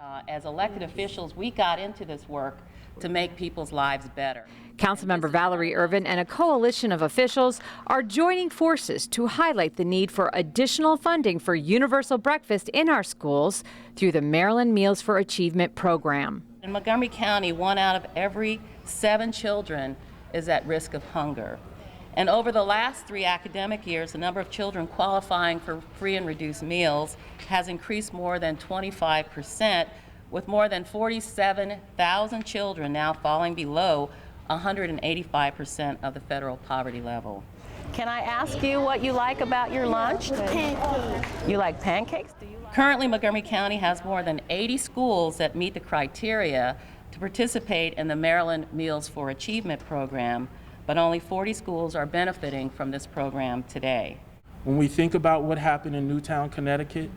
As elected officials, we got into this work to make people's lives better. Councilmember Valerie Irvin and a coalition of officials are joining forces to highlight the need for additional funding for universal breakfast in our schools through the Maryland Meals for Achievement program. In Montgomery County, 1 out of every 7 children is at risk of hunger. And over the last 3 academic years, the number of children qualifying for free and reduced meals has increased more than 25%, with more than 47,000 children now falling below 185% of the federal poverty level. Can I ask you what you like about your lunch? Pancakes. You like pancakes? Currently, Montgomery County has more than 80 schools that meet the criteria to participate in the Maryland Meals for Achievement program, but only 40 schools are benefiting from this program today. When we think about what happened in Newtown, Connecticut,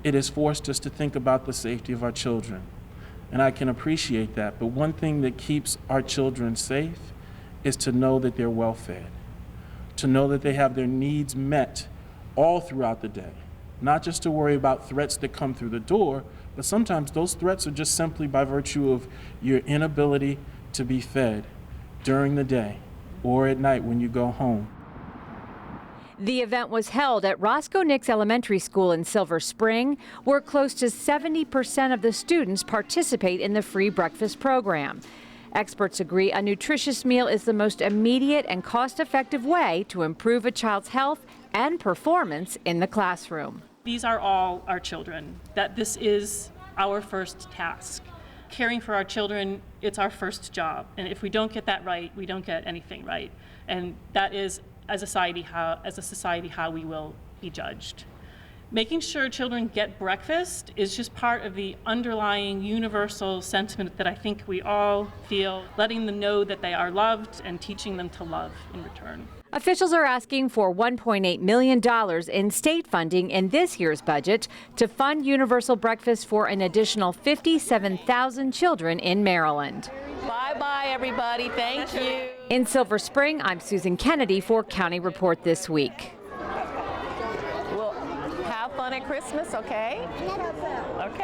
it has forced us to think about the safety of our children. And I can appreciate that, but one thing that keeps our children safe is to know that they're well fed, to know that they have their needs met all throughout the day, not just to worry about threats that come through the door, but sometimes those threats are just simply by virtue of your inability to be fed during the day or at night when you go home. The event was held at Roscoe Nix Elementary School in Silver Spring, where close to 70% of the students participate in the free breakfast program. Experts agree a nutritious meal is the most immediate and cost-effective way to improve a child's health and performance in the classroom. These are all our children, that this is our first task. Caring for our children, it's our first job. And if we don't get that right, we don't get anything right. And that is, as a society, how we will be judged. Making sure children get breakfast is just part of the underlying universal sentiment that I think we all feel, letting them know that they are loved and teaching them to love in return. Officials are asking for $1.8 million in state funding in this year's budget to fund universal breakfast for an additional 57,000 children in Maryland. Bye-bye, everybody. Thank you. In Silver Spring, I'm Susan Kennedy for County Report This Week. Well, have fun at Christmas, okay? Okay.